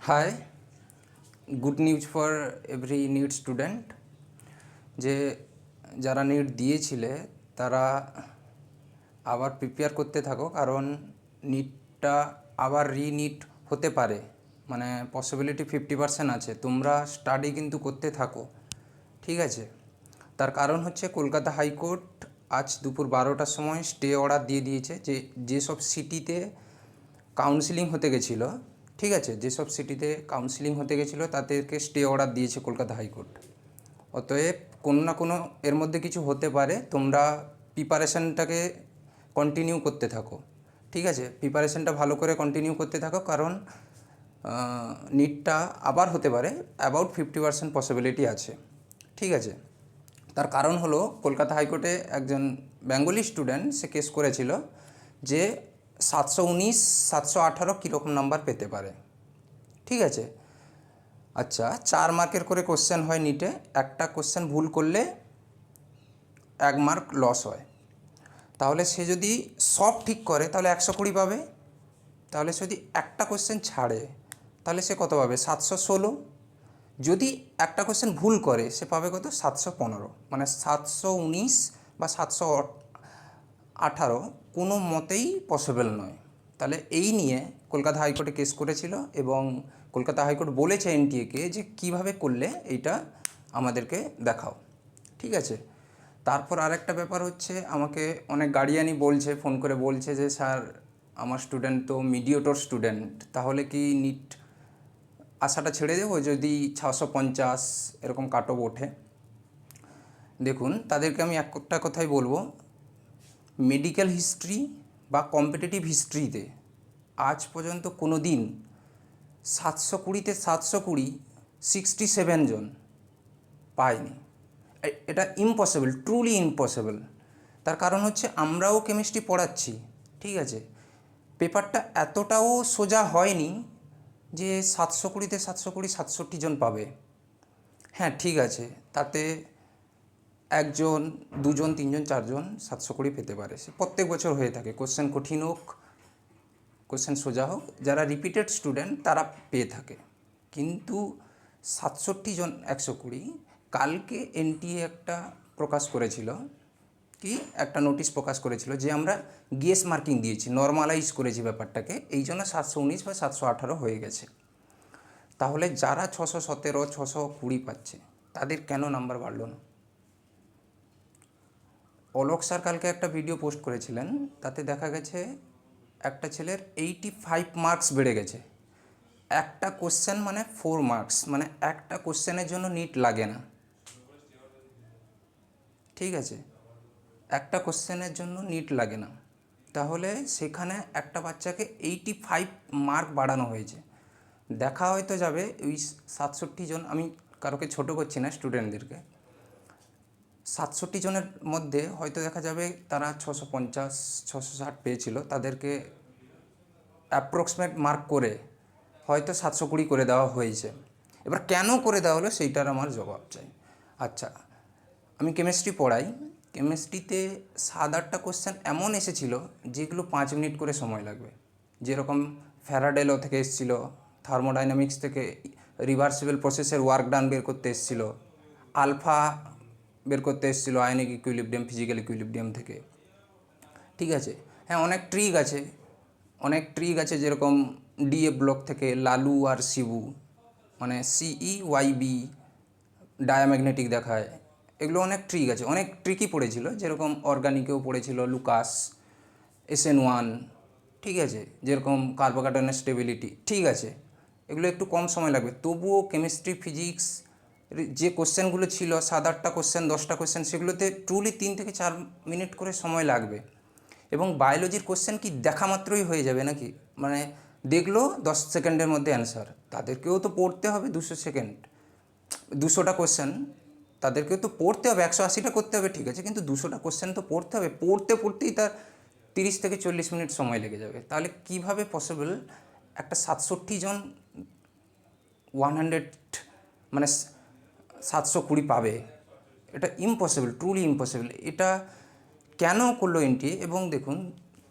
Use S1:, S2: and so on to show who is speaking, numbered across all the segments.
S1: High, good news for every NEET student. যে যারা NEET দিয়েছিলে তারা আবার প্রিপেয়ার করতে থাকো, কারণ নিটটা আবার রিনিট হতে পারে, মানে পসিবিলিটি 50% আছে। তোমরা স্টাডি কিন্তু করতে থাকো, ঠিক আছে? তার কারণ হচ্ছে কলকাতা হাইকোর্ট আজ দুপুর 12টার সময় স্টে অর্ডার দিয়ে দিয়েছে যে যেসব সিটিতে কাউন্সিলিং হতে গেছিলো, ঠিক আছে, যেসব সিটিতে কাউন্সিলিং হতে গেছিলো তাদেরকে স্টে অর্ডার দিয়েছে কলকাতা হাইকোর্ট। অতএব কোনো না কোনো এর মধ্যে কিছু হতে পারে, তোমরা প্রিপারেশানটাকে কন্টিনিউ করতে থাকো, ঠিক আছে? প্রিপারেশানটা ভালো করে কন্টিনিউ করতে থাকো, কারণ নিটটা আবার হতে পারে, অ্যাবাউট 50% পসিবিলিটি আছে, ঠিক আছে? তার কারণ হলো কলকাতা হাইকোর্টে একজন বেঙ্গলি স্টুডেন্ট সে কেস করেছিল যে 719, 718 কীরকম নাম্বার পেতে পারে, ঠিক আছে? আচ্ছা, 4 মার্কের করে কোশ্চেন হয় নিটে, একটা কোশ্চেন ভুল করলে 1 মার্ক লস হয়। তাহলে সে যদি সব ঠিক করে তাহলে 120 পাবে, তাহলে সে যদি একটা কোশ্চেন ছাড়ে তাহলে সে কত পাবে? 716। যদি একটা কোশ্চেন ভুল করে সে পাবে কত? 715। মানে 719 বা 718 কোনো মতেই পসিবল নয়। তাহলে এই নিয়ে কলকাতা হাইকোর্টে কেস করেছিল, এবং কলকাতা হাইকোর্ট বলেছে এনটিএকে যে কিভাবে করলে এইটা আমাদেরকে দেখাও, ঠিক আছে? তারপর আরেকটা ব্যাপার হচ্ছে, আমাকে অনেক গার্ডিয়ানই বলছে, ফোন করে বলছে যে স্যার আমার স্টুডেন্ট তো মিডিয়েটর স্টুডেন্ট, তাহলে কি নিট আশাটা ছেড়ে দেবো যদি 650 এরকম কাট অফ ওঠে? দেখুন, তাদেরকে আমি একটা কথাই বলবো, মেডিকেল হিস্ট্রি বা কম্পিটিটিভ হিস্ট্রিতে আজ পর্যন্ত কোনো দিন 720-তে 720 67 জন পায়নি। এটা ইম্পসিবল, ট্রুলি ইম্পসিবল। তার কারণ হচ্ছে আমরাও কেমিস্ট্রি পড়াচ্ছি, ঠিক আছে? পেপারটা এতটাও সোজা হয়নি যে 720-তে 720 67 জন পাবে। হ্যাঁ, ঠিক আছে, তাতে একজন, দুজন, তিনজন, চারজন 720 পেতে পারে, সে প্রত্যেক বছর হয়ে থাকে। কোশ্চেন কঠিন হোক, কোশ্চেন সোজা হোক, যারা রিপিটেড স্টুডেন্ট তারা পেয়ে থাকে। কিন্তু 67 জন 120, কালকে এনটিএ একটা প্রকাশ করেছিল, কি একটা নোটিশ প্রকাশ করেছিল যে আমরা গেস মার্কিং দিয়েছি, নর্মালাইজ করেছি ব্যাপারটাকে, এই জন্য 719 বা 718 হয়ে গেছে। তাহলে যারা 617, 620 পাচ্ছে তাদের কেন নাম্বার বাড়লো না? অলোক স্যার কালকে একটা ভিডিও পোস্ট করেছিলেন, তাতে দেখা গেছে একটা ছেলের 85 মার্কস বেড়ে গেছে। একটা কোশ্চেন মানে 4 মার্কস, মানে একটা কোশ্চেনের জন্য নিট লাগে না, ঠিক আছে? একটা কোশ্চেনের জন্য নিট লাগে না, তাহলে সেখানে একটা বাচ্চাকে 85 মার্ক বাড়ানো হয়েছে। দেখা হয়তো যাবে ওই 67 জন, আমি কারোকে ছোটো করছি না, স্টুডেন্টদেরকে, 67 জনের মধ্যে হয়তো দেখা যাবে তারা 650, 660 পেয়েছিল, তাদেরকে অ্যাপ্রক্সিমেট মার্ক করে হয়তো 720 করে দেওয়া হয়েছে। এবার কেন করে দেওয়া হলো সেইটার আমার জবাব চাই। আচ্ছা, আমি কেমিস্ট্রি পড়াই, কেমিস্ট্রিতে 7-8টা কোশ্চেন এমন এসেছিলো যেগুলো 5 মিনিট করে সময় লাগবে। যেরকম ফ্যারাডে ল থেকে এসেছিলো, থার্মোডাইনামিক্স থেকে রিভার্সিবল প্রসেসের ওয়ার্ক ডান বের করতে এসেছিলো, আলফা বের করতে এসেছিলো আয়নিক ইকুইলিব্রিয়াম, ফিজিক্যাল ইকুইলিব্রিয়াম থেকে, ঠিক আছে? হ্যাঁ, অনেক ট্রিক আছে, অনেক ট্রিক আছে, যেরকম ডিএ ব্লক থেকে লালু আর শিবু, মানে CEYB ডায়াম্যাগনেটিক দেখায়, এগুলো অনেক ট্রিক আছে, অনেক ট্রিকই পড়েছিল, যেরকম অর্গানিকেও পড়েছিল লুকাস, SN1, ঠিক আছে? যেরকম কার্বোকার্বনের স্টেবিলিটি, ঠিক আছে, এগুলো একটু কম সময় লাগবে। তবুও কেমিস্ট্রি, ফিজিক্স যে কোশ্চেনগুলো ছিল 7-8টা কোশ্চেন, 10টা কোশ্চেন, সেগুলোতে ট্রুলি 3 থেকে 4 মিনিট করে সময় লাগবে। এবং বায়োলজির কোশ্চেন কি দেখা মাত্রই হয়ে যাবে নাকি? মানে দেখলো 10 সেকেন্ডের মধ্যে অ্যান্সার, তাদেরকেও তো পড়তে হবে 200 সেকেন্ড, 200টা কোশ্চেন, তাদেরকেও তো পড়তে হবে, 180টা করতে হবে, ঠিক আছে, কিন্তু 200টা কোশ্চেন তো পড়তে হবে, পড়তে পড়তেই তার 30 থেকে 40 মিনিট সময় লেগে যাবে। তাহলে কিভাবে পসিবল একটা 67 জন 100, মানে 720 পাবে? এটা ইম্পসিবল, ট্রুলি ইম্পসিবল। এটা কেন করলো এনটিএ? এবং দেখুন,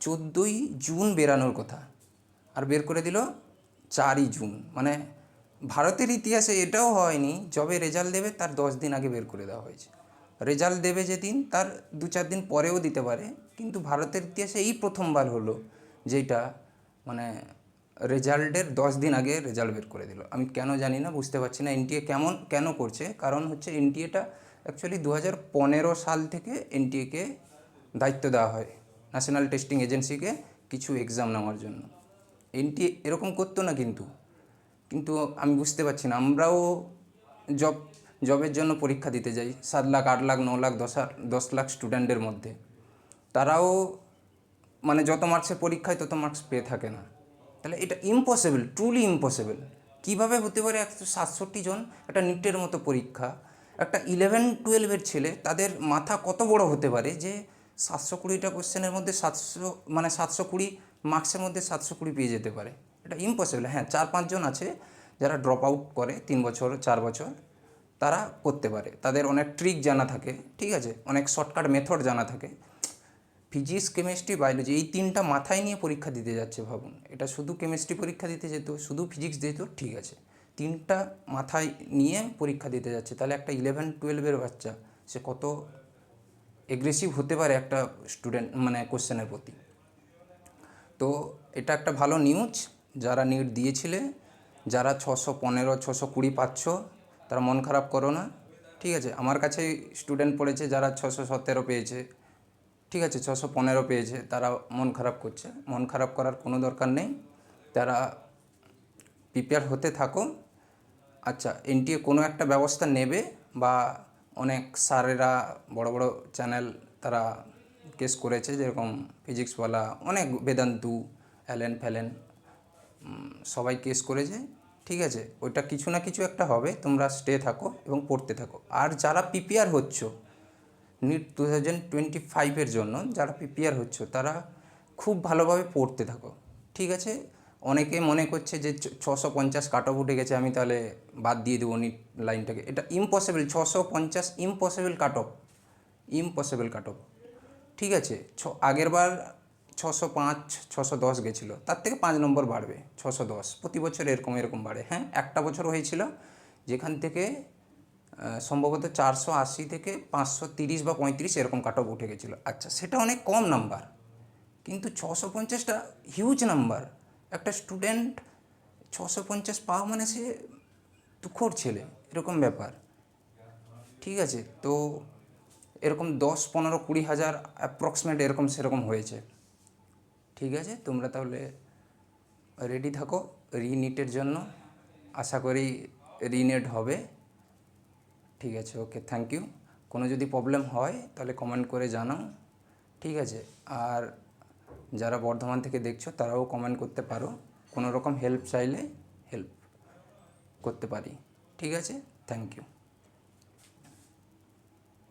S1: 14ই জুন বেরানোর কথা, আর বের করে দিল 4ই জুন, মানে ভারতের ইতিহাসে এটাও হয়নি, যবে রেজাল্ট দেবে তার 10 দিন আগে বের করে দেওয়া হয়েছে। রেজাল্ট দেবে যেদিন তার 2-4 দিন পরেও দিতে পারে, কিন্তু ভারতের ইতিহাসে এই প্রথমবার হলো যেটা মানে রেজাল্টের 10 দিন আগে রেজাল্ট বের করে দিল। আমি কেন জানি না, বুঝতে পারছি না এনটিএ কেন করছে। কারণ হচ্ছে এনটিএটা অ্যাকচুয়ালি 2015 সাল থেকে এনটিএকে দায়িত্ব দেওয়া হয় ন্যাশনাল টেস্টিং এজেন্সিকে কিছু এক্সাম নেওয়ার জন্য। এনটিএ এরকম করতো না, কিন্তু আমি বুঝতে পারছি না। আমরাও জবের জন্য পরীক্ষা দিতে যাই 7 লাখ 8 লাখ 9 লাখ 10 লাখ স্টুডেন্টের মধ্যে, তারাও মানে যত মার্কসের পরীক্ষায় তত মার্কস পেয়ে থাকে না। তাহলে এটা ইম্পসিবল, ট্রুলি ইম্পসিবল। কীভাবে হতে পারে 167 জন একটা নিটের মতো পরীক্ষা, একটা 11-12-এর ছেলে, তাদের মাথা কত বড় হতে পারে যে 720টা কোশ্চেনের মধ্যে 720 মার্কসের মধ্যে 720 পেয়ে যেতে পারে। এটা ইম্পসিবল। হ্যাঁ, 4-5 জন আছে যারা ড্রপ আউট করে 3 বছর 4 বছর, তারা করতে পারে, তাদের অনেক ট্রিক জানা থাকে, ঠিক আছে, অনেক শর্টকাট মেথড জানা থাকে। ফিজিক্স, কেমিস্ট্রি, বায়োলজি এই 3টা মাথায় নিয়ে পরীক্ষা দিতে যাচ্ছে। ভাবুন, এটা শুধু কেমিস্ট্রি পরীক্ষা দিতে যেত, শুধু ফিজিক্স দিত, ঠিক আছে, 3টা মাথায় নিয়ে পরীক্ষা দিতে যাচ্ছে। তাহলে একটা 11-12-এর বাচ্চা সে কত এগ্রেসিভ হতে পারে একটা স্টুডেন্ট মানে কোশ্চেনের প্রতি। তো এটা একটা ভালো নিউজ। যারা নিট দিয়েছিলে, যারা 615 620 পাচ্ছ, তারা মন খারাপ করো না, ঠিক আছে। আমার কাছে স্টুডেন্ট পড়েছে যারা 617 পেয়েছে, ঠিক আছে, 615 পেয়েছে, তারা মন খারাপ করছে। মন খারাপ করার কোনো দরকার নেই, তারা প্রিপেয়ার হতে থাকো। আচ্ছা, এনটিএ কোনো একটা ব্যবস্থা নেবে, বা অনেক স্যারেরা বড় বড় চ্যানেল তারা কেস করেছে, যেরকম ফিজিক্সওয়ালা অনেক, বেদান্তু, অ্যালেন ফ্যালেন, সবাই কেস করেছে, ঠিক আছে। ওইটা কিছু না কিছু একটা হবে, তোমরা স্টে থাকো এবং পড়তে থাকো। আর যারা প্রিপেয়ার হচ্ছ নিট 2025-এর জন্য, যারা প্রিপেয়ার হচ্ছ, তারা খুব ভালোভাবে পড়তে থাকো, ঠিক আছে। অনেকে মনে করছে যে 650 কাট অফ উঠে গেছে, আমি তাহলে বাদ দিয়ে দেবো নিট লাইনটাকে। এটা impossible, 650 impossible cut off, impossible cut off, ঠিক আছে। আগের বার 605 610 গেছিলো, তার থেকে 5 নম্বর বাড়বে 610, প্রতি বছর এরকম বাড়ে। হ্যাঁ, একটা বছর হয়েছিল যেখান থেকে সম্ভবত 480 থেকে 530 বা 35 এরকম কাট অফ উঠে গেছিলো। আচ্ছা, সেটা অনেক কম নাম্বার, কিন্তু 650টা হিউজ নাম্বার। একটা স্টুডেন্ট 650 পাওয়া মানে সে দুঃখর ছেলে, এরকম ব্যাপার, ঠিক আছে। তো এরকম 10-15-20 হাজার অ্যাপ্রক্সিমেট এরকম সেরকম হয়েছে, ঠিক আছে। তোমরা তাহলে রেডি থাকো রিনিটের জন্য, আশা করি রিনেট হবে, ঠিক আছে। ওকে, থ্যাংক ইউ। কোনো যদি প্রবলেম হয় তাহলে কমেন্ট করে জানাও, ঠিক আছে। আর যারা বর্ধমান থেকে দেখছো তারাও কমেন্ট করতে পারো, কোনো রকম হেল্প চাইলে হেল্প করতে পারি, ঠিক আছে। Thank you.